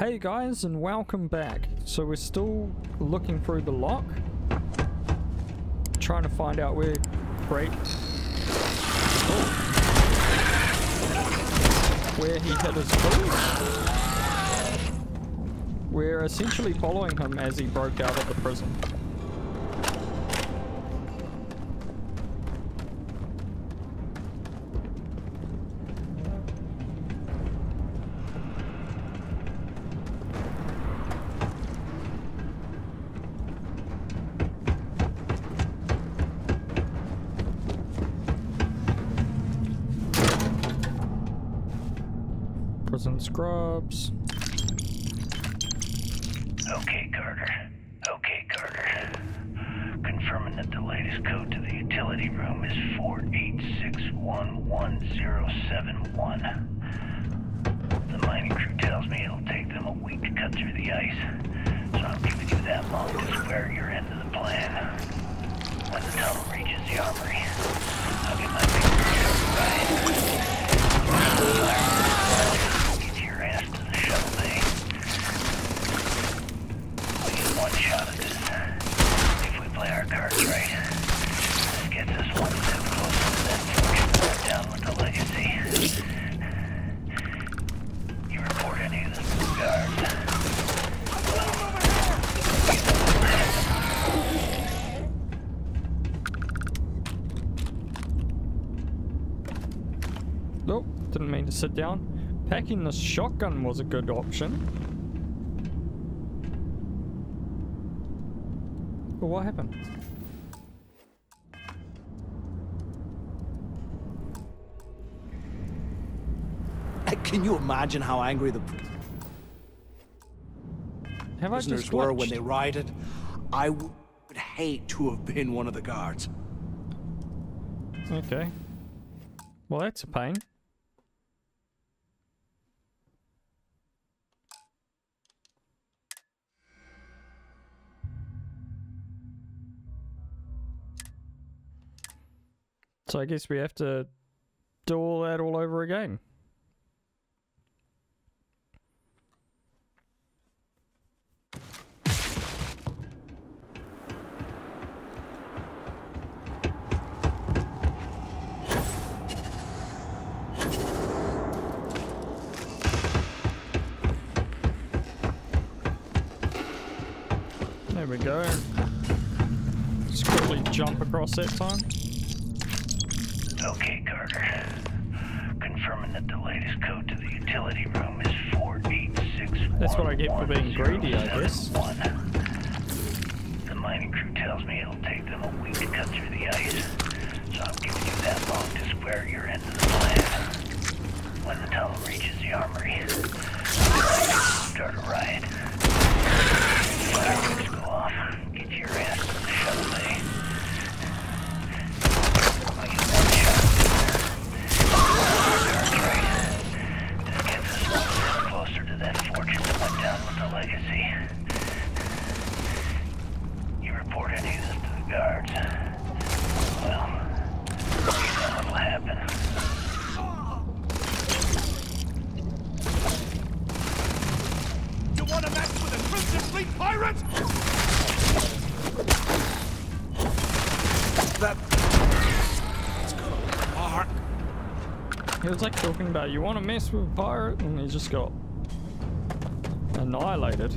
Hey guys, and welcome back. So we're still looking through the lock, trying to find out where where he hid his boots. We're essentially following him as he broke out of the prison. Prison scrubs. Okay, Carter. Confirming that the latest code to the utility room is 486111071. The mining crew tells me it'll take them a week to cut through the ice, so I'm giving you that long to square your end of the plan. When the tunnel reaches the armory, I'll get my fingers right. Get your ass to the shuttle bay. We get one shot at this. If we play our cards right, this gets us one step closer to that fortune down with the legacy. You report any of the guards. Nope, didn't mean to sit down. Packing the shotgun was a good option. But what happened? Can you imagine how angry the Have I prisoners just were watched? when they rioted? I would hate to have been one of the guards. Okay. Well, that's a pain. So I guess we have to do all that all over again. There we go. Just quickly jump across that time. Okay, Carter. Confirming that the latest code to the utility room is 486111071. That's what I get for being greedy, I guess. The mining crew tells me it'll take them a week to cut through the ice, so I'm giving you that long to square your end of the plan. When the tunnel reaches the armory, start a riot. Fireworks go off. Get your ass to the shuttle bay. I get one shot. Cards right. This gets us one step closer to that fortune that went down with the legacy. You report any of this to the guards. Well, you know what'll happen. You want to mess with a Crimson Fleet pirate? That's gonna work. He was like talking about, you want to mess with a pirate? And he just got annihilated.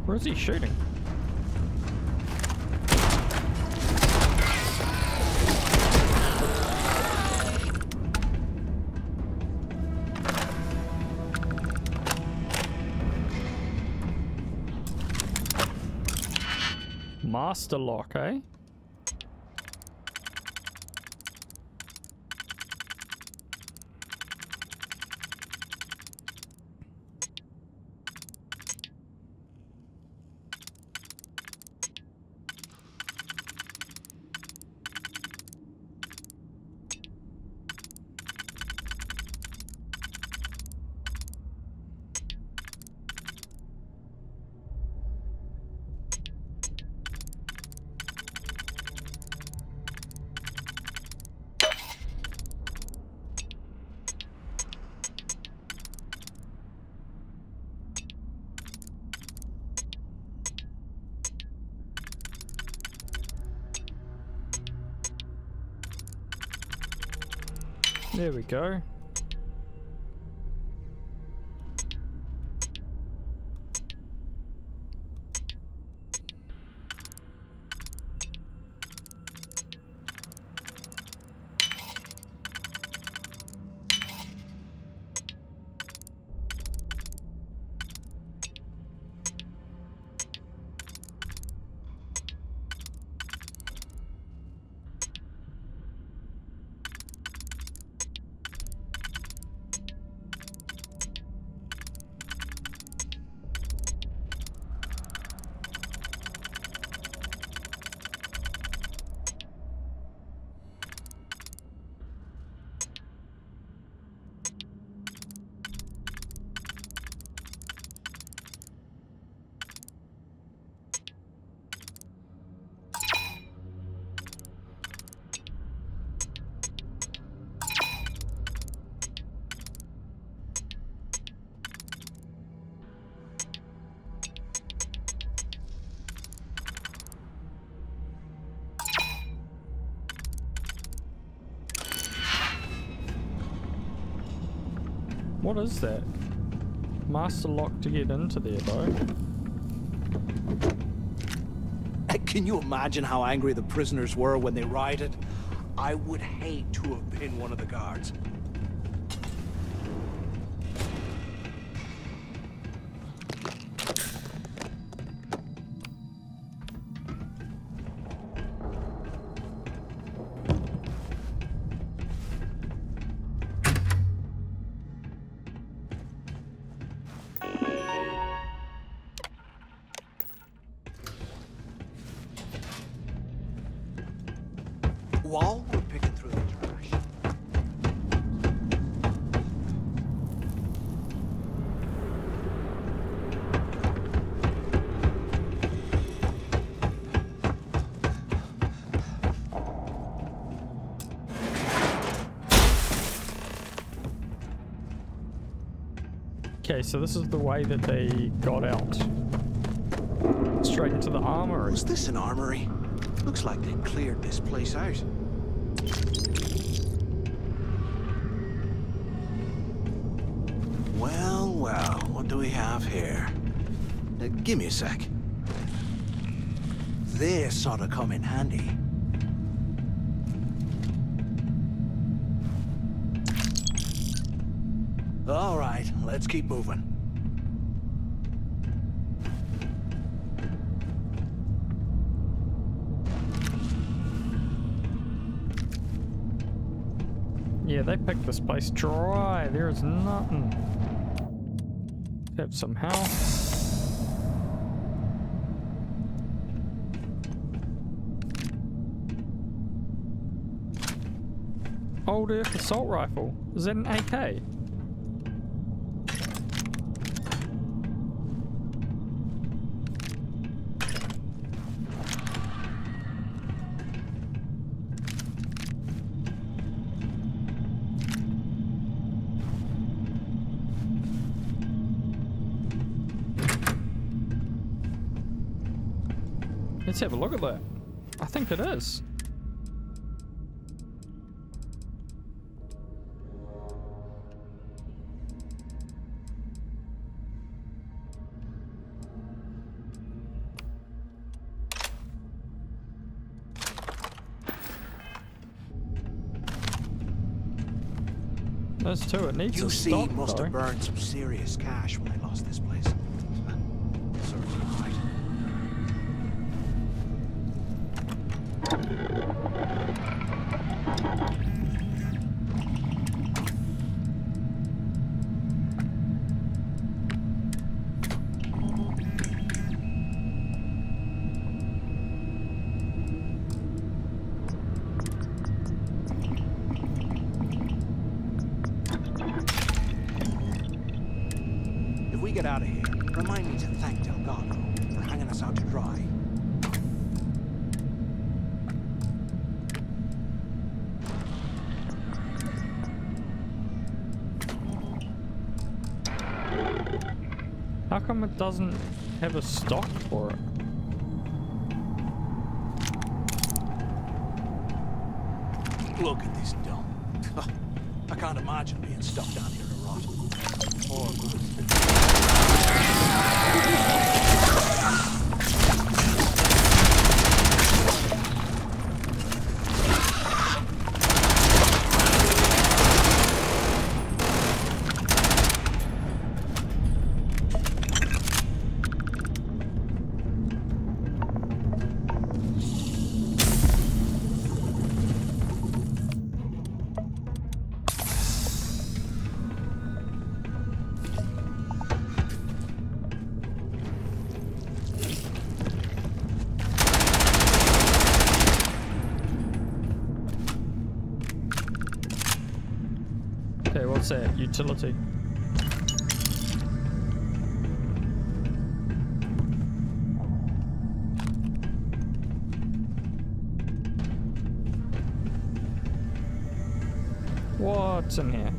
Where is he shooting? Master lock, eh? There we go. What is that? Master lock to get into there though. Can you imagine how angry the prisoners were when they rioted? I would hate to have been one of the guards. While we're picking through the trash. Okay, so this is the way that they got out. Straight into the armory. Was this an armory? Looks like they cleared this place out. Well, well, what do we have here? Give me a sec. This ought to come in handy. All right, let's keep moving. Yeah, they picked this place dry. There is nothing. Have some house. Old Earth assault rifle. Is that an AK? Let's have a look at that. I think it is. Those two, it needs a UC stop, must though. have burned some serious cash when they lost this place. Serves them right. If we get out of here, remind me to thank Delgado for hanging us out to dry. How come it doesn't have a stock for it? Look at this dump. I can't imagine being stuck down here to rot. Or Okay, what's that? Utility. What's in here?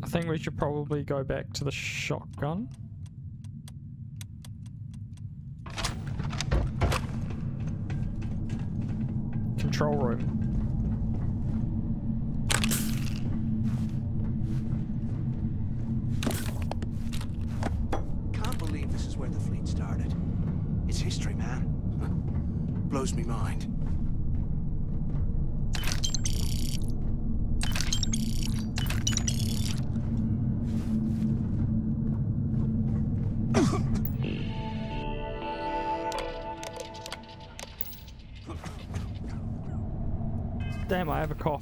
I think we should probably go back to the shotgun. Control room. can't believe this is where the fleet started. It's history, man. Blows me mind. Damn, I have a cough.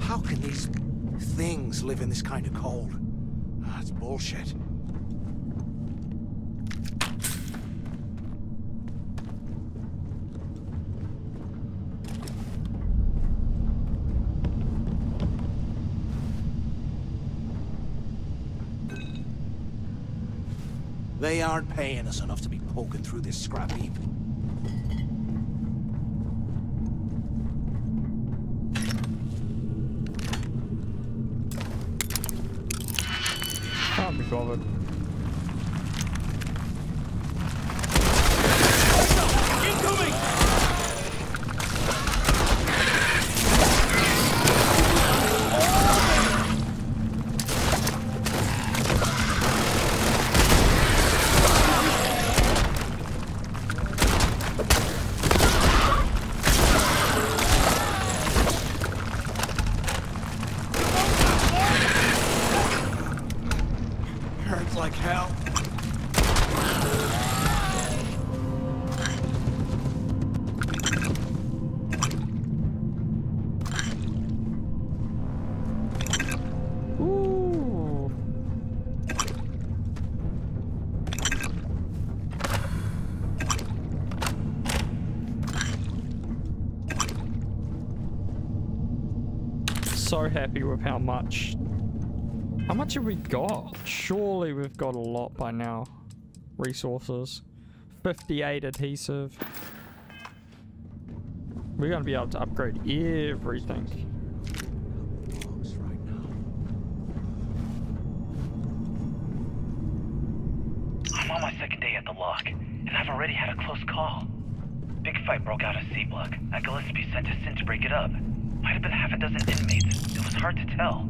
How can these things live in this kind of cold? That's bullshit. They aren't paying us enough to be poking through this scrap heap. Can't be bothered. Incoming! Hurts like hell. so happy with how much have we got? Surely we've got a lot by now. Resources. 58 adhesive. We're going to be able to upgrade everything. I'm on my second day at the lock, and I've already had a close call. Big fight broke out at C block. Gillespie sent us in to break it up. Might have been half a dozen inmates. It was hard to tell.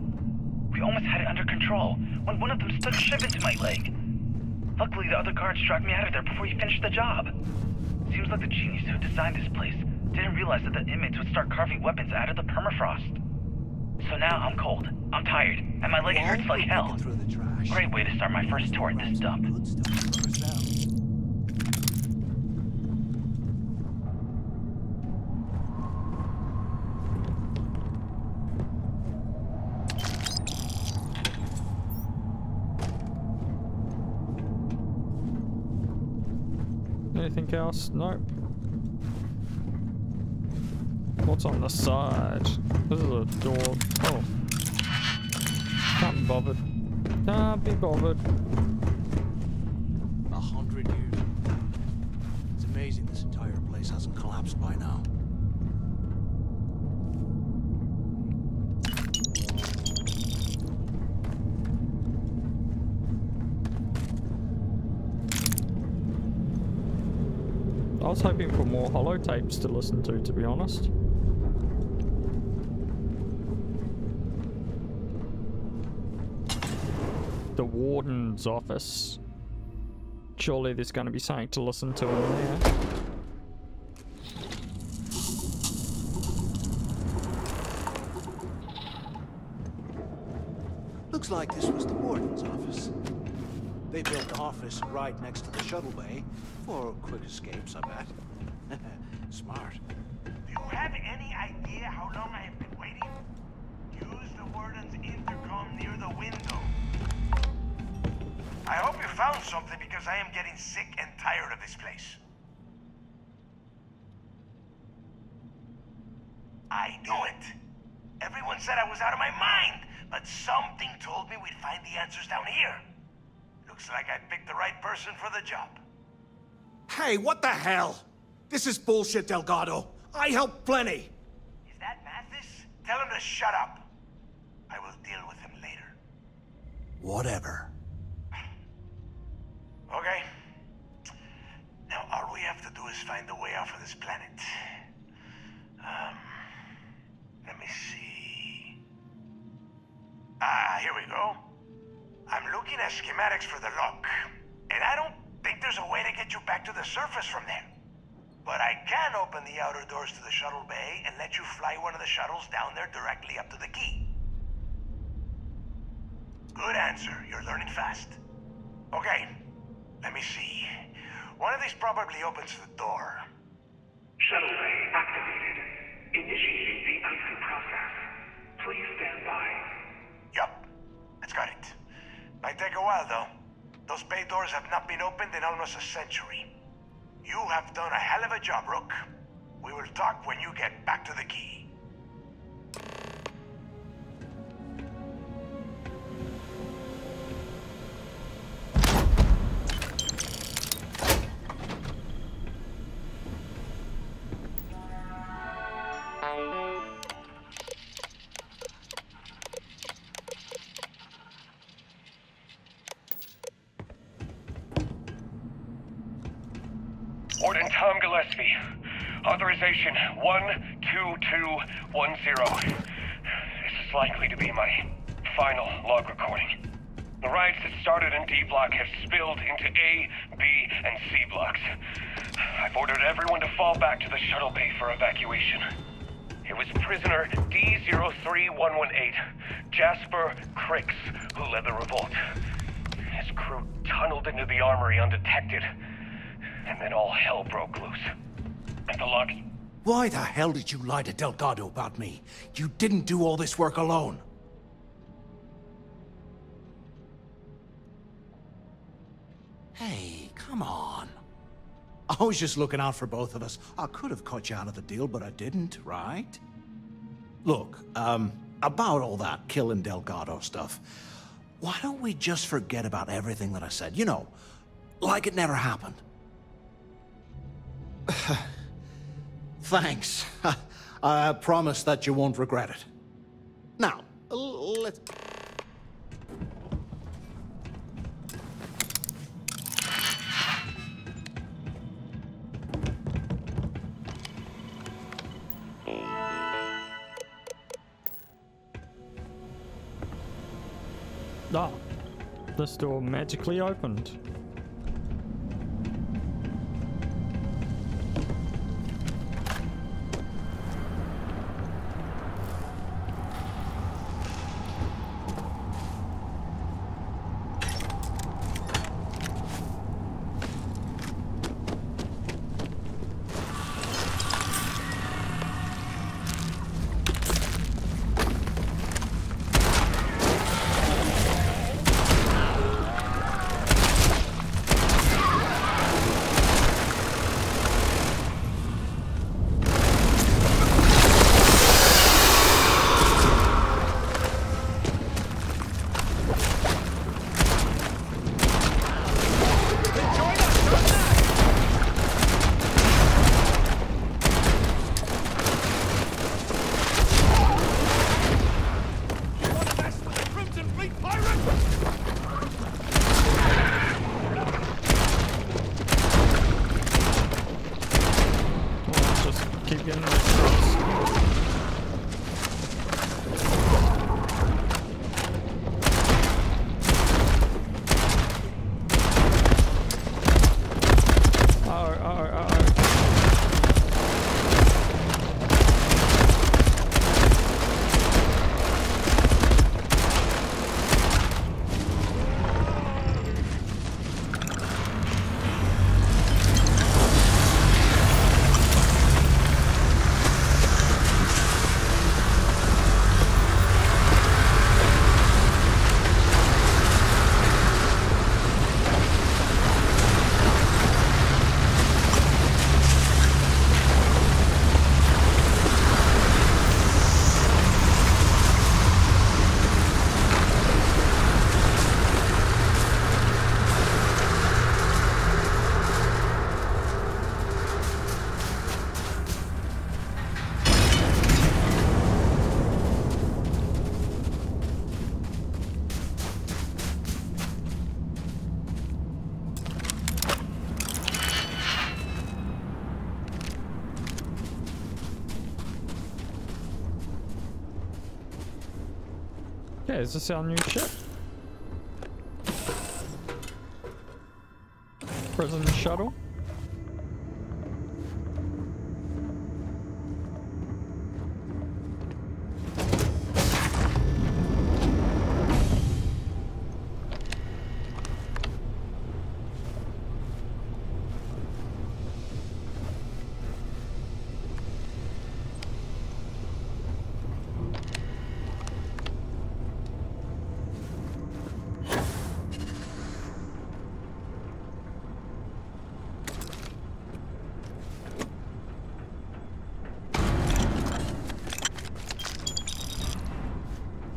We almost had it under control when one of them stuck a shiv into my leg. Luckily, the other guards dragged me out of there before he finished the job. Seems like the genius who designed this place didn't realize that the inmates would start carving weapons out of the permafrost. So now I'm cold, I'm tired, and my leg hurts like hell. Great way to start my first tour at this dump. Anything else? Nope. What's on the side? This is a door. Oh. Can't be bothered. Can't be bothered. 100 years. It's amazing this entire place hasn't collapsed by now. I was hoping for more holotapes to listen to be honest. The warden's office. Surely there's going to be something to listen to in there. Looks like this was the warden's office. They built the office right next to the shuttle bay for quick escapes, I bet. Smart. Do you have any idea how long I have been waiting? Use the warden's intercom near the window. I hope you found something because I am getting sick and tired of this place. I knew it. Everyone said I was out of my mind, but something told me we'd find the answers down here. Looks like I picked the right person for the job. Hey, what the hell? This is bullshit, Delgado. I helped plenty. Is that Mathis? Tell him to shut up. I will deal with him later. Whatever. Okay. Now all we have to do is find a way off of this planet. Let me see. Here we go. I'm looking at schematics for the lock, and I don't think there's a way to get you back to the surface from there. But I can open the outer doors to the shuttle bay and let you fly one of the shuttles down there directly up to the key. Good answer. You're learning fast. Okay, let me see. One of these probably opens the door. Shuttle bay activated. Initiating the icing process. Please stand by. Yup, that's got it. Might take a while, though. Those bay doors have not been opened in almost a century. You have done a hell of a job, Rook. We will talk when you get back to the key. Warden Tom Gillespie. Authorization 12210. This is likely to be my final log recording. The riots that started in D block have spilled into A, B, and C blocks. I've ordered everyone to fall back to the shuttle bay for evacuation. It was prisoner D03118, Jasper Cricks, who led the revolt. His crew tunneled into the armory undetected. And then all hell broke loose. At the lock... Why the hell did you lie to Delgado about me? You didn't do all this work alone. Hey, come on. I was just looking out for both of us. I could have cut you out of the deal, but I didn't, right? Look, about all that killing Delgado stuff, why don't we just forget about everything that I said? You know, like it never happened. Thanks. I promise that you won't regret it. Now, let's... Ah, this door magically opened. Yeah, is this our new ship? Prison shuttle?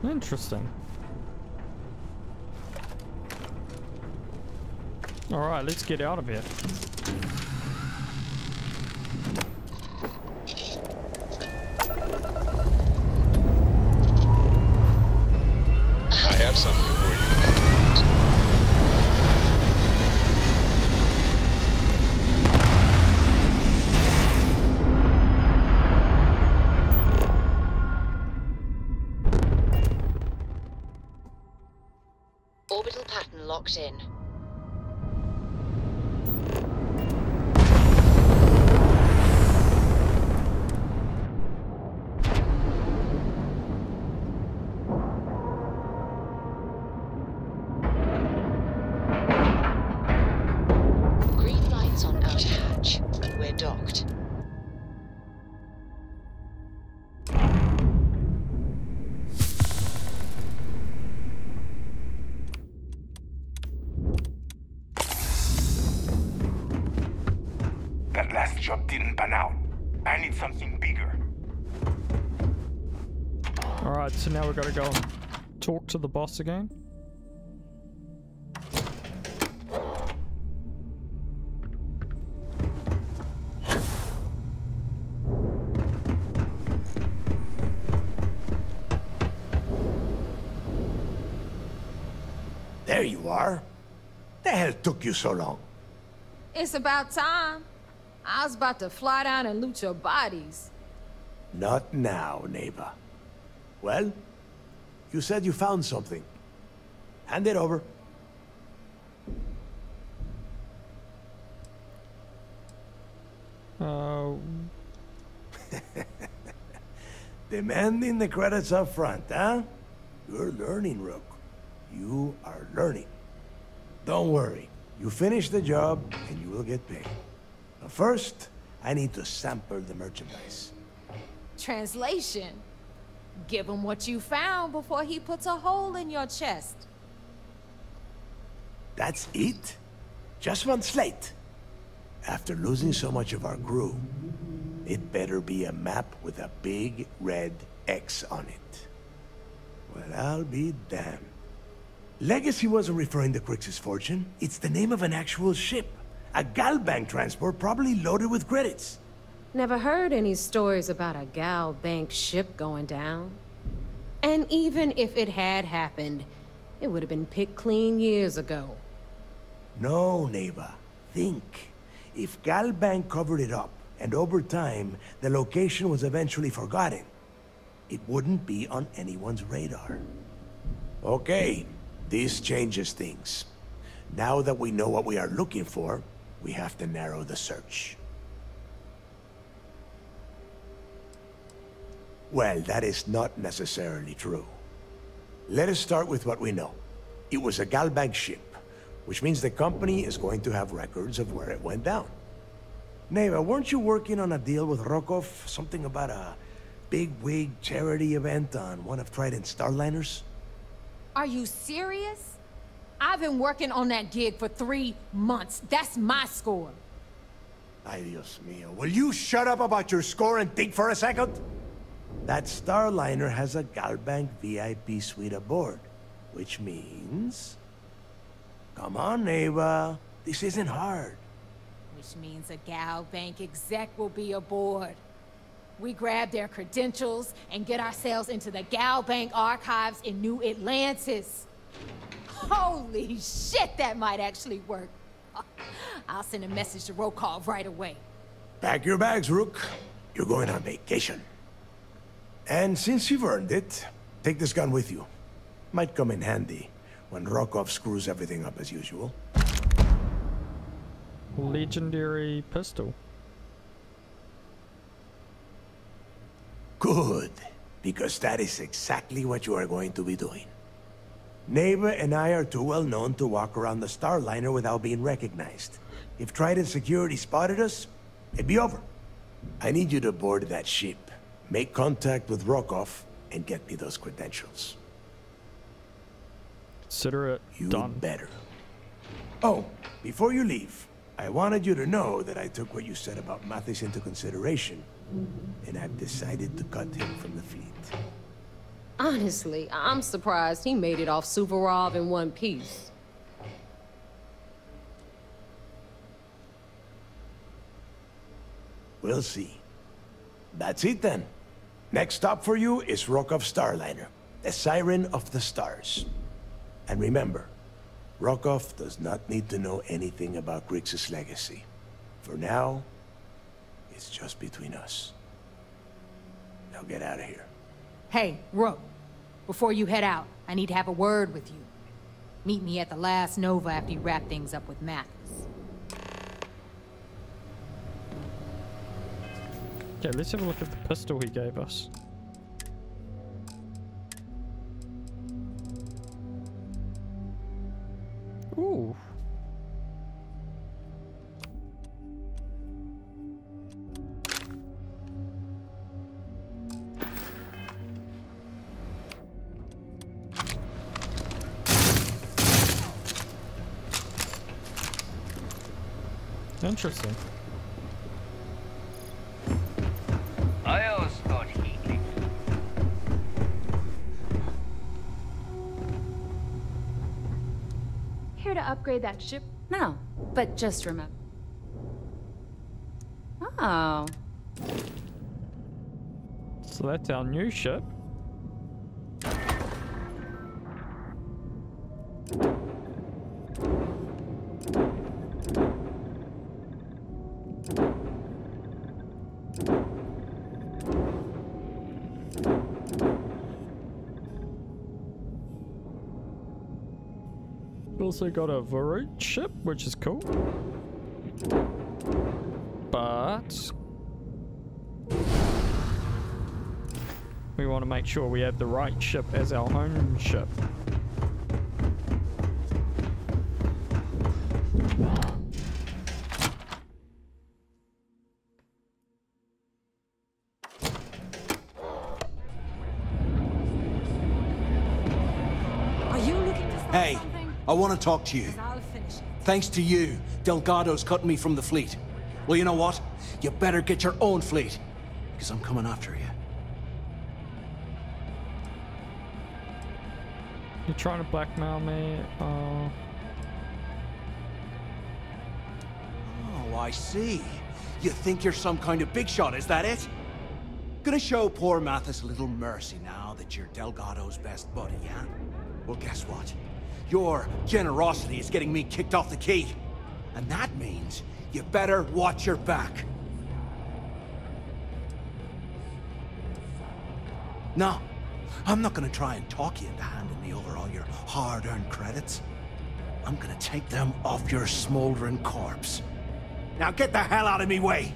Interesting. Alright, let's get out of here. I have something for you. Orbital pattern locked in. Green lights on outer hatch. We're docked. That last job didn't pan out. I need something bigger. Alright, so now we've got to go and talk to the boss again. There you are. The hell took you so long? It's about time. I was about to fly down and loot your bodies. Not now, neighbor. Well, you said you found something. Hand it over. Demanding the credits up front, huh? You're learning, Rook. You are learning. Don't worry. You finish the job, and you will get paid. But first, I need to sample the merchandise. Translation. Give him what you found before he puts a hole in your chest. That's it? Just one slate? After losing so much of our crew, it better be a map with a big red X on it. Well, I'll be damned. Legacy wasn't referring to Crix's fortune. It's the name of an actual ship. A Galbank transport probably loaded with credits. Never heard any stories about a Gal Bank ship going down. And even if it had happened, it would have been picked clean years ago. No, neighbor. Think. If Galbank covered it up, and over time, the location was eventually forgotten, it wouldn't be on anyone's radar. Okay, this changes things. Now that we know what we are looking for, we have to narrow the search. Well, that is not necessarily true. Let us start with what we know. It was a Galbank ship, which means the company is going to have records of where it went down. Neva, weren't you working on a deal with Rokov? Something about a big-wig charity event on one of Trident's Starliners? Are you serious? I've been working on that gig for 3 months. That's my score. Ay, Dios mío. Will you shut up about your score and think for a second? That Starliner has a Galbank VIP suite aboard, which means... Come on, Neva. This isn't hard. Which means a Gal Bank exec will be aboard. We grab their credentials and get ourselves into the Gal Bank archives in New Atlantis. Holy shit, that might actually work. I'll send a message to Rokov right away. Pack your bags, Rook. You're going on vacation. And since you've earned it, take this gun with you. Might come in handy when Rokov screws everything up as usual. Legendary pistol. Good, because that is exactly what you are going to be doing. Neva and I are too well known to walk around the Starliner without being recognized. If Trident security spotted us, it'd be over. I need you to board that ship, make contact with Rokov, and get me those credentials. Consider it done. You better. Oh, before you leave, I wanted you to know that I took what you said about Mathis into consideration, and I've decided to cut him from the fleet. Honestly, I'm surprised he made it off Suvorov in one piece. We'll see. That's it then. Next stop for you is Rokov Starliner, the Siren of the Stars. And remember, Rokov does not need to know anything about Grix's legacy. For now, it's just between us. Now get out of here. Hey, Rook, before you head out, I need to have a word with you. Meet me at the last Nova after you wrap things up with Mathis. Okay, let's have a look at the pistol he gave us. Ooh. Interesting. I always thought he'd leave. Here to upgrade that ship? No, but just remember. Oh. So that's our new ship. Also got a Varut ship, which is cool. But we want to make sure we have the right ship as our home ship. Are you looking to start Hey, something? I want to talk to you. 'Cause I'll finish it. Thanks to you, Delgado's cutting me from the fleet. Well, you know what? You better get your own fleet, because I'm coming after you. You're trying to blackmail me. Oh, I see. You think you're some kind of big shot, is that it? Gonna show poor Mathis a little mercy now that you're Delgado's best buddy, yeah? Well, guess what? Your generosity is getting me kicked off the key. And that means you better watch your back. No, I'm not gonna try and talk you into handing me over all your hard-earned credits. I'm gonna take them off your smoldering corpse. Now get the hell out of me way!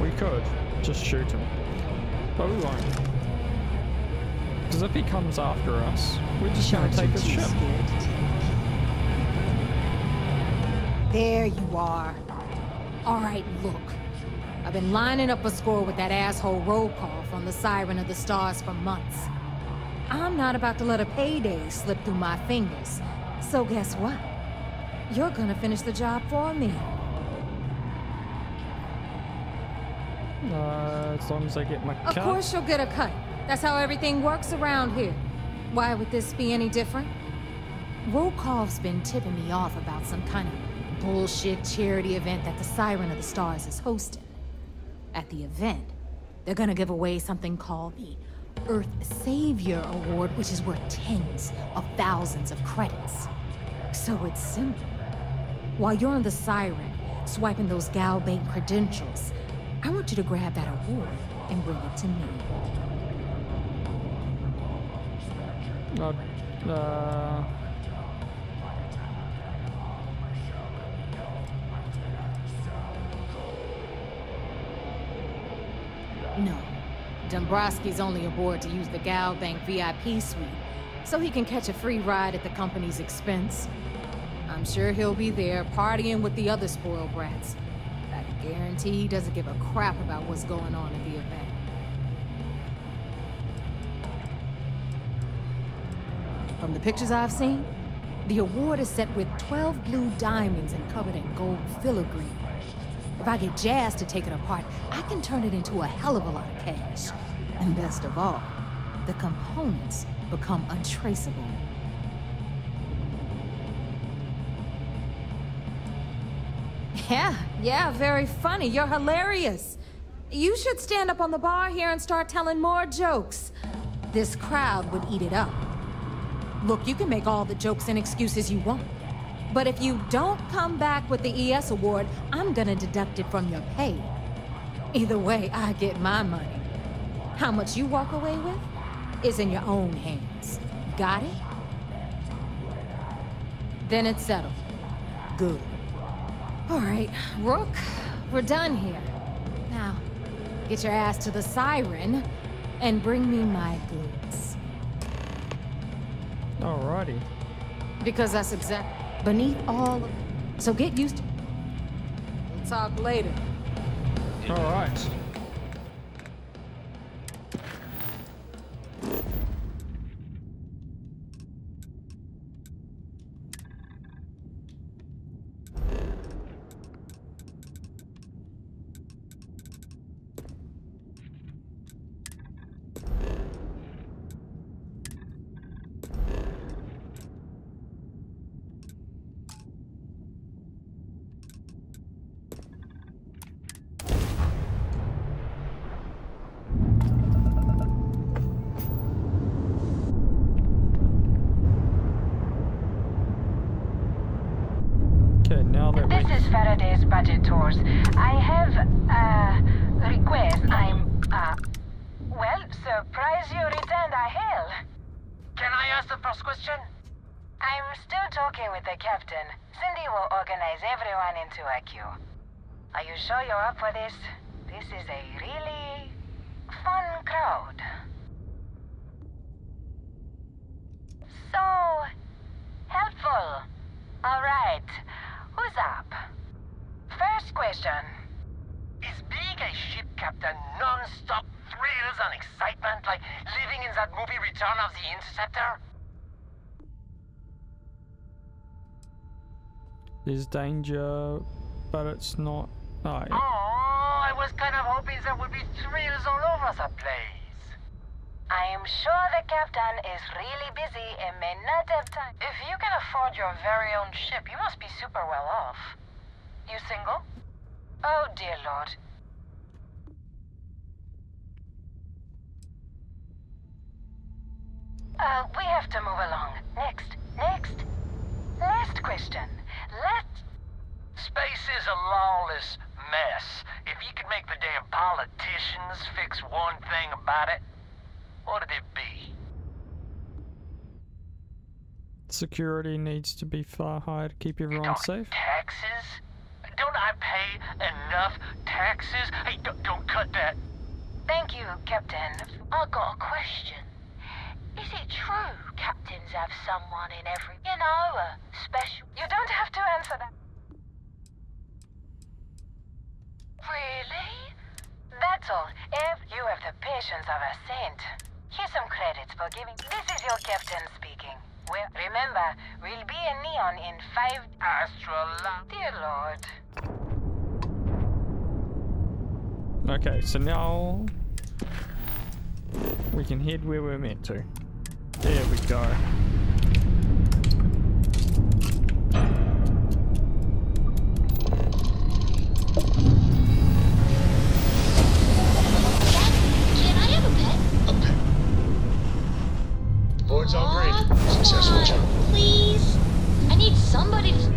We could just shoot him, but we won't. Because if he comes after us, we're just gonna take his ship. There you are. All right, look. I've been lining up a score with that asshole roll call from the Siren of the Stars for months. I'm not about to let a payday slip through my fingers. So guess what? You're gonna finish the job for me. As long as I get my cut. Of course you'll get a cut. That's how everything works around here. Why would this be any different? Rokov's been tipping me off about some kind of bullshit charity event that the Siren of the Stars is hosting. At the event, they're gonna give away something called the Earth Savior Award, which is worth tens of thousands of credits. So it's simple. While you're on the Siren, swiping those Gal Bank credentials, I want you to grab that award and bring it to me. No. Dombrowski's only aboard to use the Gal Bank VIP suite, so he can catch a free ride at the company's expense. I'm sure he'll be there partying with the other spoiled brats. I guarantee he doesn't give a crap about what's going on at the event. From the pictures I've seen, the award is set with 12 blue diamonds and covered in gold filigree. If I get Jazz to take it apart, I can turn it into a hell of a lot of cash. And best of all, the components become untraceable. Yeah, very funny. You're hilarious. You should stand up on the bar here and start telling more jokes. This crowd would eat it up. Look, you can make all the jokes and excuses you want. But if you don't come back with the ES award, I'm gonna deduct it from your pay. Either way, I get my money. How much you walk away with is in your own hands. Got it? Then it's settled. Good. All right, Rook, we're done here. Now, get your ass to the Siren and bring me my goods. Alrighty. Because that's exact beneath all of it. So get used to it. We'll talk later. Alright. Faraday's budget tours. I have a request. Well, surprise you returned a hail. Can I ask the first question? I'm still talking with the captain. Cindy will organize everyone into a queue. Are you sure you're up for this? This is a really fun crowd. So helpful. All right, who's up? First question. Is being a ship captain non-stop thrills and excitement like living in that movie Return of the Interceptor? There's danger, but it's not. Oh, yeah. Oh, I was kind of hoping there would be thrills all over the place. I am sure the captain is really busy and may not have time. If you can afford your very own ship, you must be super well off. You single? Oh, dear Lord. We have to move along. Next. Last question. Space is a lawless mess. If you could make the damn politicians fix one thing about it, what'd it be? Security needs to be far higher to keep everyone safe. Taxes? Don't I pay enough taxes? Hey, don't cut that. Thank you, Captain. I got a question. Is it true captains have someone in every, a special... You don't have to answer that. Really? That's all. If you have the patience of a saint. Here's some credits for giving... This is your captain speaking. Well, remember, we'll be in Neon in 5... Dear Lord. Okay, so now we can head where we're meant to. There we go. Can I have a pet? A pet. Board's all green. Successful job. Please. I need somebody to...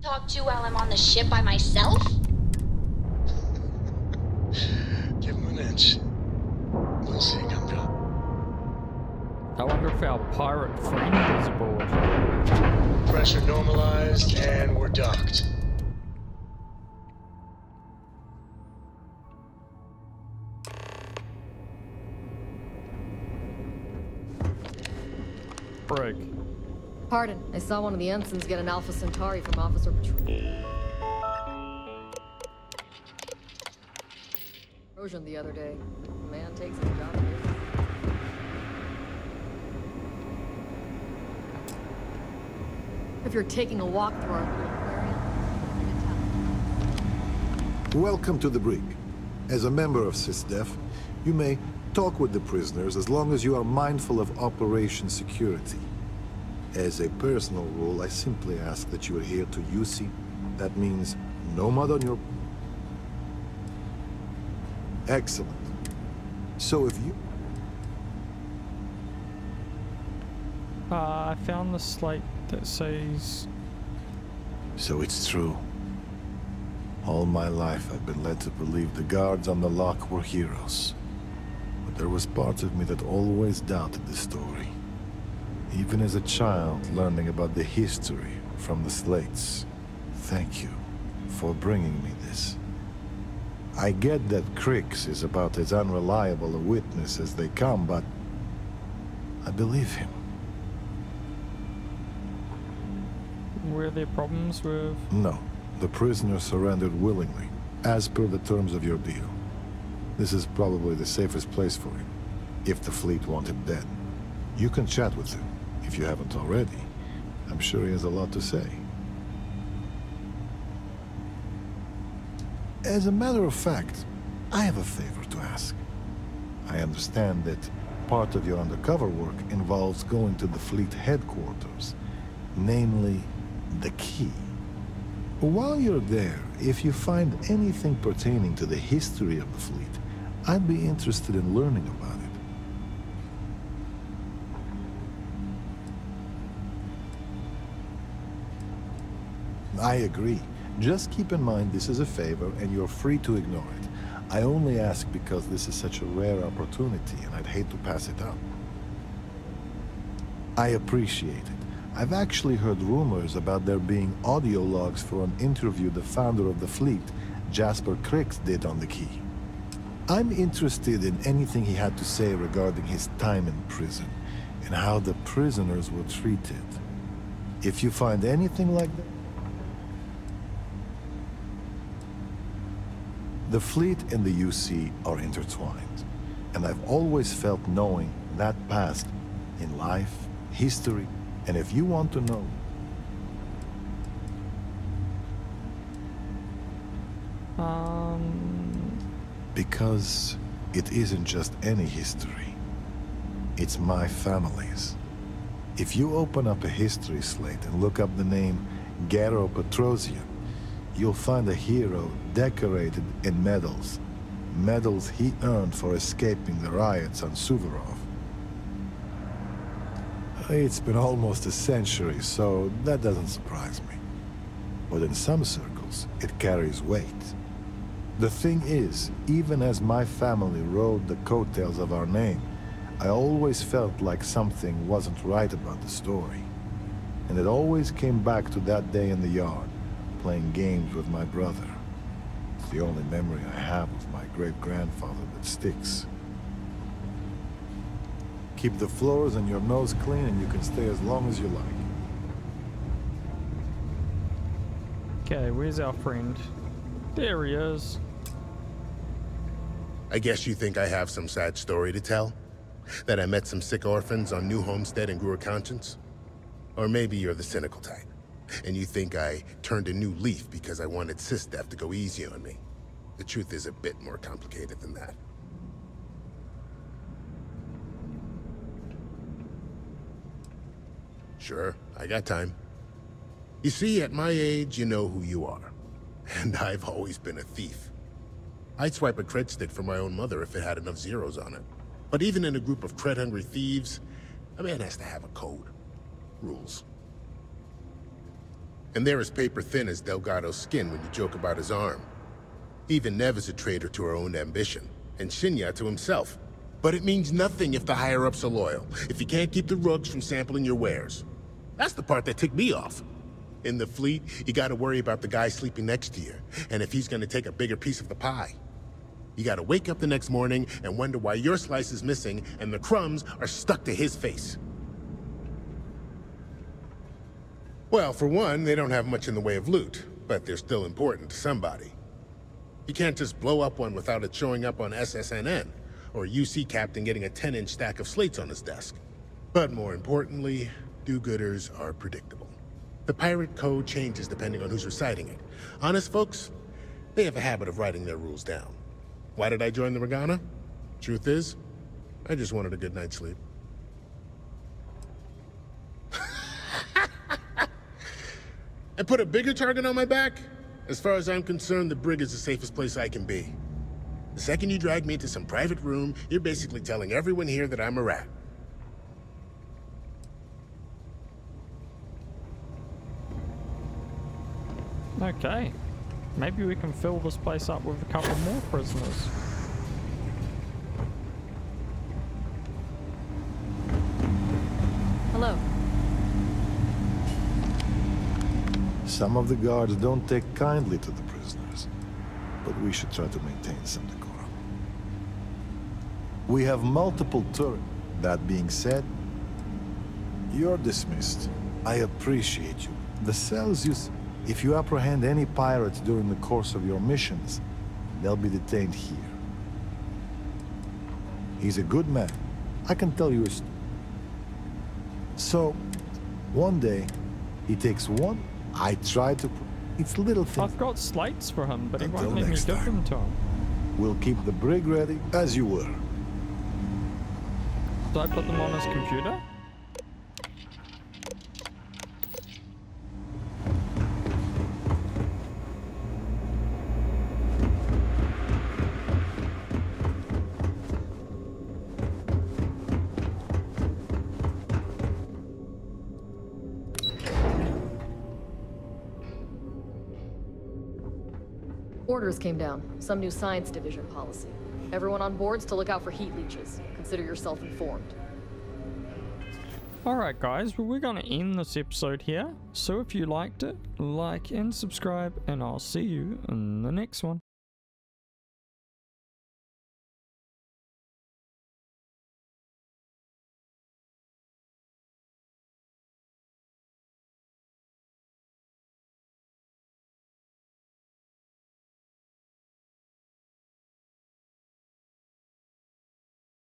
talk to while I'm on the ship by myself? Give him an inch. We'll see, Gumdrop. I wonder if our pirate friend is aboard. Pressure normalized, and we're docked. Brig. Pardon, I saw one of the ensigns get an Alpha Centauri from Officer Trojan the other day. The man takes his job. If you're taking a walk through our little aquarium. Welcome to the brig. As a member of SysDef, you may talk with the prisoners as long as you are mindful of operation security. As a personal rule, I simply ask that you adhere to UC. That means no mud on your... Excellent. So if you... I found the slate that says... So it's true. All my life I've been led to believe the guards on the lock were heroes. But there was part of me that always doubted the story. Even as a child, learning about the history from the slates. Thank you for bringing me this. I get that Crix is about as unreliable a witness as they come, but I believe him. Were there problems with... No. The prisoner surrendered willingly, as per the terms of your deal. This is probably the safest place for him, if the fleet want him dead. You can chat with him, if you haven't already. I'm sure he has a lot to say. As a matter of fact, I have a favor to ask. I understand that part of your undercover work involves going to the fleet headquarters, namely, the key. While you're there, if you find anything pertaining to the history of the fleet, I'd be interested in learning about it. I agree. Just keep in mind this is a favor and you're free to ignore it. I only ask because this is such a rare opportunity and I'd hate to pass it up. I appreciate it. I've actually heard rumors about there being audio logs for an interview the founder of the fleet, Jasper Crix, did on the key. I'm interested in anything he had to say regarding his time in prison and how the prisoners were treated. If you find anything like that, the fleet and the UC are intertwined, and I've always felt knowing that past in life, history, and if you want to know, because it isn't just any history, it's my family's. If you open up a history slate and look up the name Garo Petrosian, you'll find a hero decorated in medals. Medals he earned for escaping the riots on Suvorov. It's been almost a century, so that doesn't surprise me. But in some circles, it carries weight. The thing is, even as my family rode the coattails of our name, I always felt like something wasn't right about the story. And it always came back to that day in the yard, playing games with my brother. It's the only memory I have of my great-grandfather that sticks. Keep the floors and your nose clean and you can stay as long as you like. Okay, where's our friend? There he is. I guess you think I have some sad story to tell? That I met some sick orphans on New Homestead and grew a conscience? Or maybe you're the cynical type, and you think I turned a new leaf because I wanted Sistef to go easy on me. The truth is a bit more complicated than that. Sure, I got time. You see, at my age, you know who you are. And I've always been a thief. I'd swipe a cred stick for my own mother if it had enough zeros on it. But even in a group of cred-hungry thieves, a man has to have a code. Rules. And they're as paper-thin as Delgado's skin when you joke about his arm. Even Nev is a traitor to her own ambition, and Shinya to himself. But it means nothing if the higher-ups are loyal, if you can't keep the rooks from sampling your wares. That's the part that ticked me off. In the fleet, you gotta worry about the guy sleeping next to you, and if he's gonna take a bigger piece of the pie. You gotta wake up the next morning and wonder why your slice is missing and the crumbs are stuck to his face. Well, for one, they don't have much in the way of loot, but they're still important to somebody. You can't just blow up one without it showing up on SSNN, or a UC captain getting a 10-inch stack of slates on his desk. But more importantly, do-gooders are predictable. The pirate code changes depending on who's reciting it. Honest folks, they have a habit of writing their rules down. Why did I join the Regana? Truth is, I just wanted a good night's sleep. And put a bigger target on my back? As far as I'm concerned, the brig is the safest place I can be. The second you drag me into some private room, you're basically telling everyone here that I'm a rat. Okay. Maybe we can fill this place up with a couple more prisoners. Hello. Some of the guards don't take kindly to the prisoners, but we should try to maintain some decorum. We have multiple turrets. That being said, you're dismissed. I appreciate you. The cells you... If you apprehend any pirates during the course of your missions, they'll be detained here. He's a good man. I can tell you his... So, one day, he takes one. I try to... It's little things. I've got slates for him, but he Until won't let me next give time. them to him. We'll keep the brig ready as you were. Do I put them on his computer? Orders came down. Some new science division policy. Everyone on board's to look out for heat leeches. Consider yourself informed. Alright guys, well we're gonna end this episode here. So if you liked it, like and subscribe, and I'll see you in the next one.